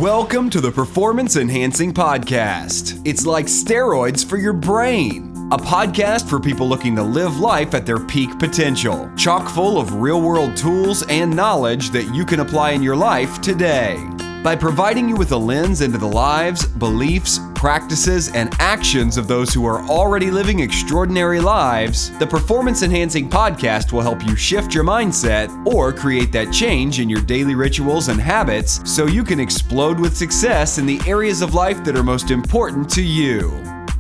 Welcome to the Performance Enhancing Podcast. It's like steroids for your brain. A podcast for people looking to live life at their peak potential. Chock full of real-world tools and knowledge that you can apply in your life today. By providing you with a lens into the lives, beliefs, practices, and actions of those who are already living extraordinary lives, the Performance Enhancing Podcast will help you shift your mindset or create that change in your daily rituals and habits so you can explode with success in the areas of life that are most important to you.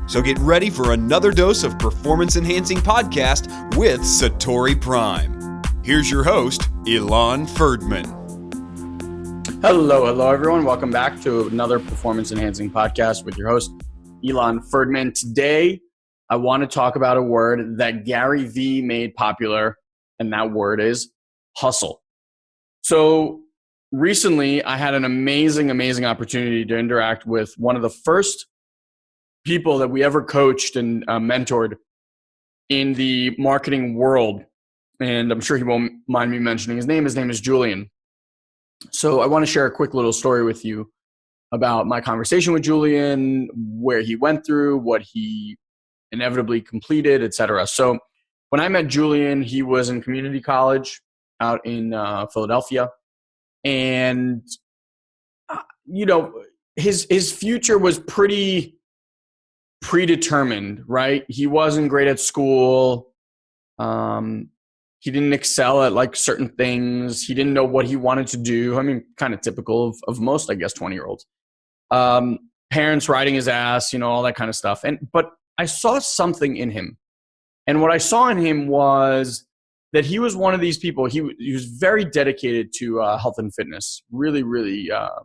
So get ready for another dose of Performance Enhancing Podcast with SatoriPrime. Here's your host, Ilan Ferdman. Hello, everyone. Welcome back to another Performance Enhancing Podcast with your host, Ilan Ferdman. Today, I want to talk about a word that Gary Vee made popular, and that word is hustle. So recently, I had an amazing opportunity to interact with one of the first people that we ever coached and mentored in the marketing world. And I'm sure he won't mind me mentioning his name. His name is Julian. So I want to share a quick little story with you about my conversation with Julian, where he went through, what he inevitably completed, etc. So when I met Julian, he was in community college out in Philadelphia. And, his future was pretty predetermined, right? He wasn't great at school. He didn't excel at like certain things. He didn't know what he wanted to do. I mean, kind of typical of most, I guess, 20-year-olds. Parents riding his ass, all that kind of stuff. But I saw something in him. And what I saw in him was that he was one of these people. He was very dedicated to health and fitness. Really got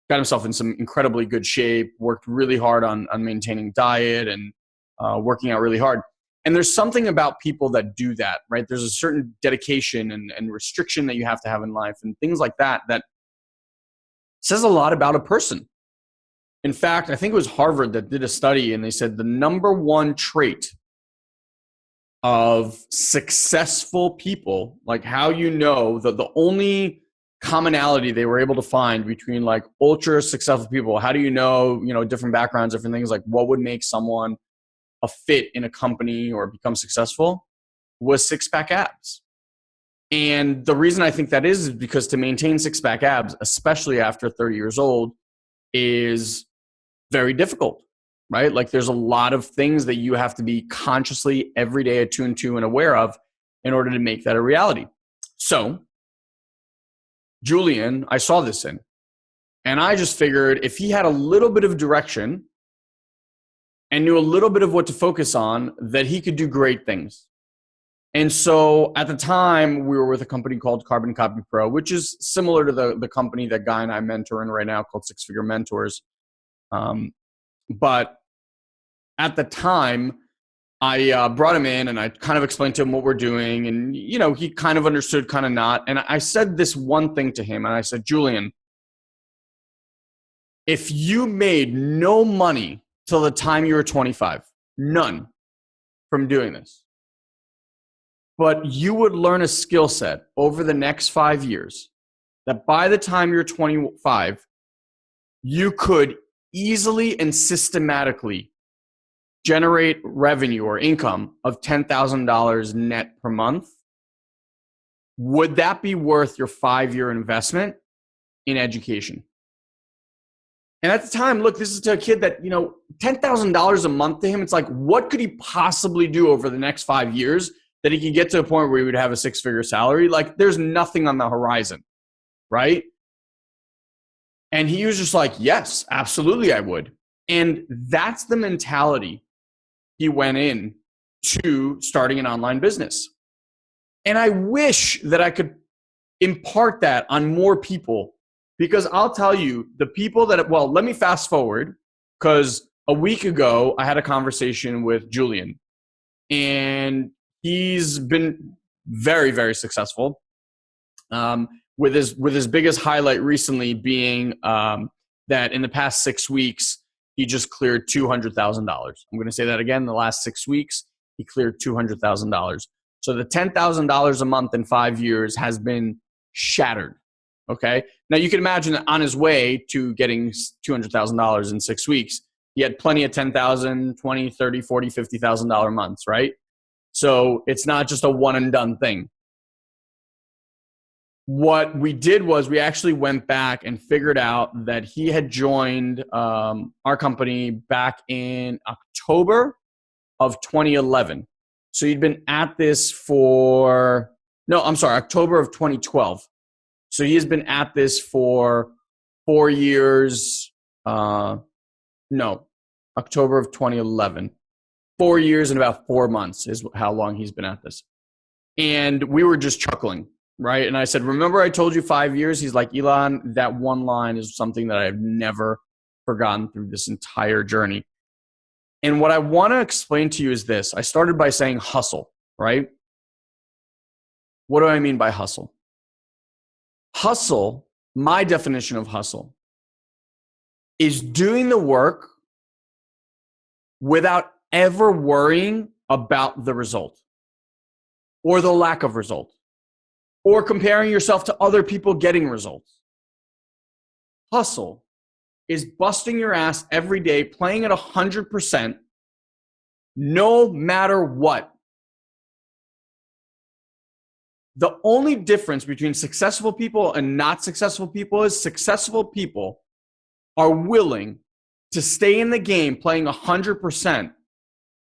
himself in some incredibly good shape, worked really hard on maintaining diet and working out really hard. And there's something about people that do that, right? There's a certain dedication and restriction that you have to have in life and things like that says a lot about a person. In fact, I think it was Harvard that did a study, and they said the number one trait of successful people, like how the only commonality they were able to find between like ultra successful people, how do you know, different backgrounds, different things, like what would make someone a fit in a company or become successful, was six-pack abs. And the reason I think that is because to maintain six-pack abs, especially after 30 years old, is very difficult, right? Like there's a lot of things that you have to be consciously every day attuned to and aware of in order to make that a reality. So Julian, I saw this in, and I just figured if he had a little bit of direction and knew a little bit of what to focus on, that he could do great things. And so at the time, we were with a company called Carbon Copy Pro, which is similar to the company that Guy and I mentor in right now called Six Figure Mentors. But at the time, I brought him in and I kind of explained to him what we're doing. And, he kind of understood, kind of not. And I said this one thing to him, and I said, Julian, if you made no money till the time you were 25, none, from doing this, but you would learn a skill set over the next 5 years that by the time you're 25, you could easily and systematically generate revenue or income of $10,000 net per month. Would that be worth your 5-year investment in education? And at the time, look, this is to a kid that, $10,000 a month to him, it's like, what could he possibly do over the next 5 years that he could get to a point where he would have a six-figure salary? Like, there's nothing on the horizon, right? And he was just like, yes, absolutely, I would. And that's the mentality he went in to starting an online business. And I wish that I could impart that on more people. Because I'll tell you, the people let me fast forward, because a week ago, I had a conversation with Julian, and he's been very, very successful, with his biggest highlight recently being that in the past 6 weeks, he just cleared $200,000. I'm going to say that again. In the last 6 weeks, he cleared $200,000. So the $10,000 a month in 5 years has been shattered. Okay. Now you can imagine that on his way to getting $200,000 in 6 weeks, he had plenty of $10,000, $20,000, $30,000, $40,000, $50,000 months, right? So it's not just a one and done thing. What we did was we actually went back and figured out that he had joined our company back in October of 2011. So he'd been at this October of 2012. So he has been at this for 4 years. October of 2011. 4 years and about 4 months is how long he's been at this. And we were just chuckling, right? And I said, remember I told you 5 years? He's like, Elon, that one line is something that I've never forgotten through this entire journey. And what I want to explain to you is this. I started by saying hustle, right? What do I mean by hustle? Hustle, my definition of hustle, is doing the work without ever worrying about the result or the lack of result or comparing yourself to other people getting results. Hustle is busting your ass every day, playing at 100%, no matter what. The only difference between successful people and not successful people is successful people are willing to stay in the game playing 100%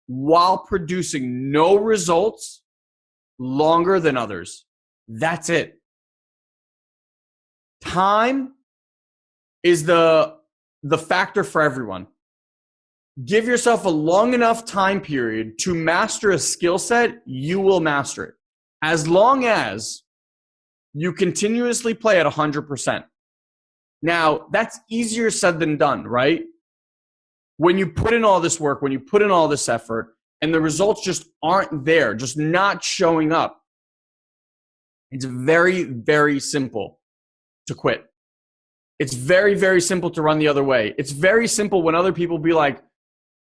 while producing no results longer than others. That's it. Time is the factor for everyone. Give yourself a long enough time period to master a skill set, you will master it. As long as you continuously play at 100%. Now, that's easier said than done, right? When you put in all this work, when you put in all this effort, and the results just aren't there, just not showing up, it's very, very simple to quit. It's very, very simple to run the other way. It's very simple when other people be like,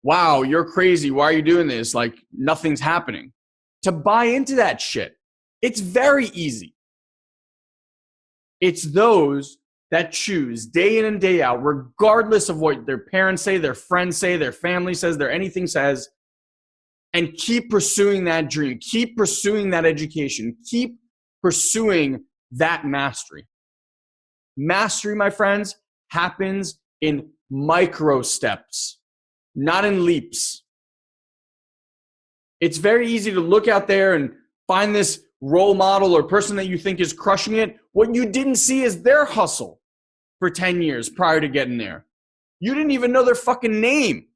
wow, you're crazy. Why are you doing this? Like, nothing's happening. To buy into that shit. It's very easy. It's those that choose day in and day out, regardless of what their parents say, their friends say, their family says, their anything says, and keep pursuing that dream, keep pursuing that education, keep pursuing that mastery. Mastery, my friends, happens in micro steps, not in leaps. It's very easy to look out there and find this role model or person that you think is crushing it. What you didn't see is their hustle for 10 years prior to getting there. You didn't even know their fucking name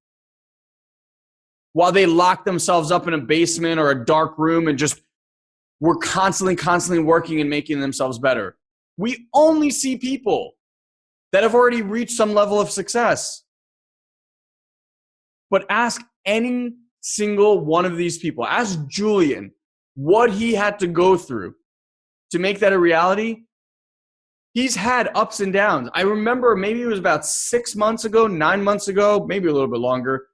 while they locked themselves up in a basement or a dark room and just were constantly working and making themselves better. We only see people that have already reached some level of success. But ask any single one of these people. Ask Julian what he had to go through to make that a reality. He's had ups and downs. I remember maybe it was about 6 months ago, 9 months ago, maybe a little bit longer.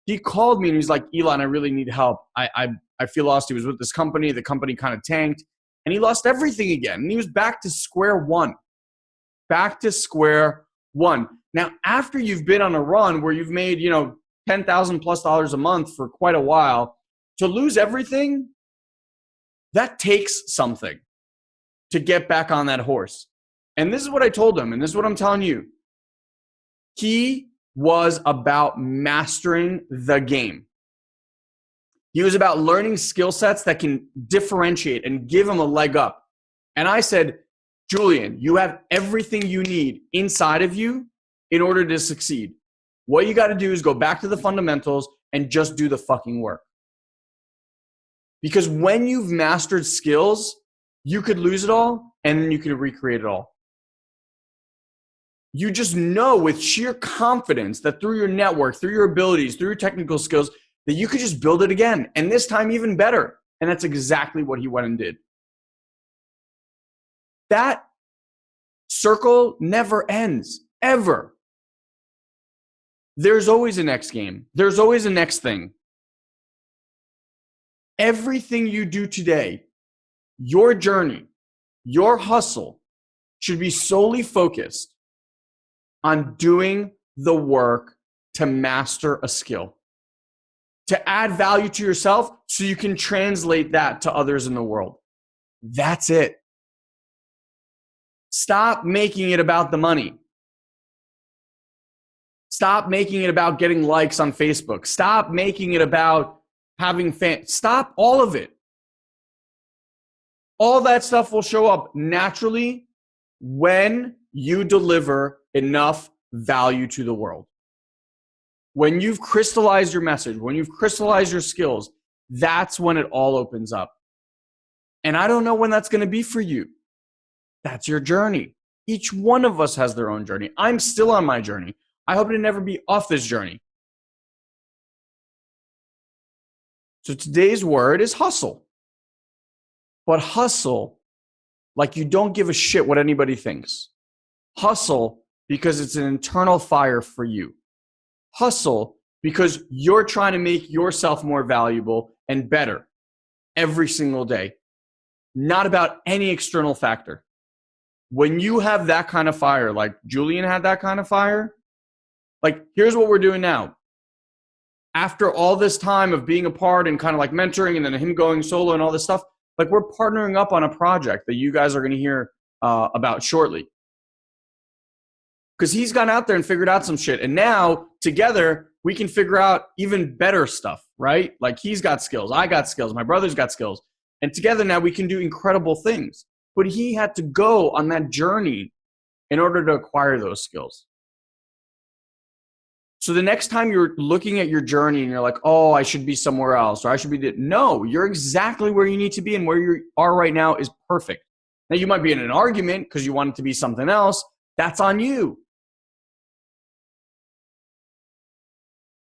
He called me and he's like, Elon, I really need help. I feel lost. He was with this company. The company kind of tanked and he lost everything again. And he was back to square one. Back to square one. Now, after you've been on a run where you've made, $10,000+ a month for quite a while, to lose everything, that takes something to get back on that horse. And this is what I told him, and this is what I'm telling you. He was about mastering the game. He was about learning skill sets that can differentiate and give him a leg up. And I said, Julian, you have everything you need inside of you in order to succeed. What you got to do is go back to the fundamentals and just do the fucking work. Because when you've mastered skills, you could lose it all and then you could recreate it all. You just know with sheer confidence that through your network, through your abilities, through your technical skills, that you could just build it again. And this time even better. And that's exactly what he went and did. That circle never ends, ever. There's always a next game. There's always a next thing. Everything you do today, your journey, your hustle, should be solely focused on doing the work to master a skill, to add value to yourself so you can translate that to others in the world. That's it. Stop making it about the money. Stop making it about getting likes on Facebook. Stop making it about having fans. Stop all of it. All that stuff will show up naturally when you deliver enough value to the world. When you've crystallized your message, when you've crystallized your skills, that's when it all opens up. And I don't know when that's going to be for you. That's your journey. Each one of us has their own journey. I'm still on my journey. I hope to never be off this journey. So today's word is hustle. But hustle like you don't give a shit what anybody thinks. Hustle because it's an internal fire for you. Hustle because you're trying to make yourself more valuable and better every single day. Not about any external factor. When you have that kind of fire, like Julian had that kind of fire, like here's what we're doing now. After all this time of being apart and kind of like mentoring and then him going solo and all this stuff, like we're partnering up on a project that you guys are going to hear about shortly. Because he's gone out there and figured out some shit. And now together we can figure out even better stuff, right? Like he's got skills, I got skills, my brother's got skills. And together now we can do incredible things. But he had to go on that journey in order to acquire those skills. So the next time you're looking at your journey and you're like, oh, I should be somewhere else, or I should be, no, you're exactly where you need to be, and where you are right now is perfect. Now you might be in an argument because you want it to be something else. That's on you.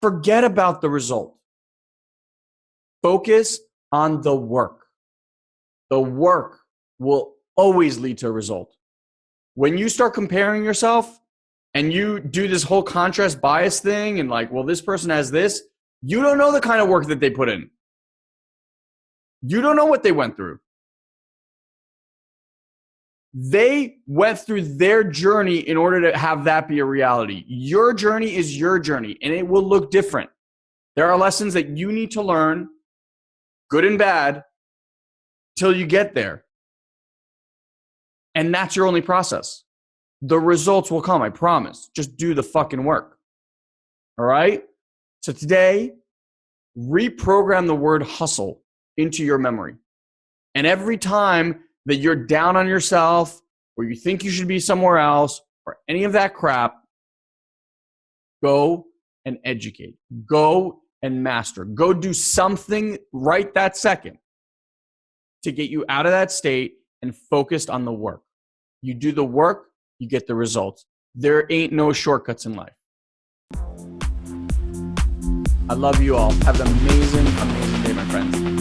Forget about the result. Focus on the work. The work will always lead to a result. When you start comparing yourself and you do this whole contrast bias thing and like, well, this person has this, you don't know the kind of work that they put in. You don't know what they went through. They went through their journey in order to have that be a reality. Your journey is your journey, and it will look different. There are lessons that you need to learn, good and bad, till you get there. And that's your only process. The results will come, I promise. Just do the fucking work. All right? So today, reprogram the word hustle into your memory. And every time that you're down on yourself, or you think you should be somewhere else, or any of that crap, go and educate. Go and master. Go do something right that second to get you out of that state and focused on the work. You do the work, you get the results. There ain't no shortcuts in life. I love you all. Have an amazing, amazing day, my friends.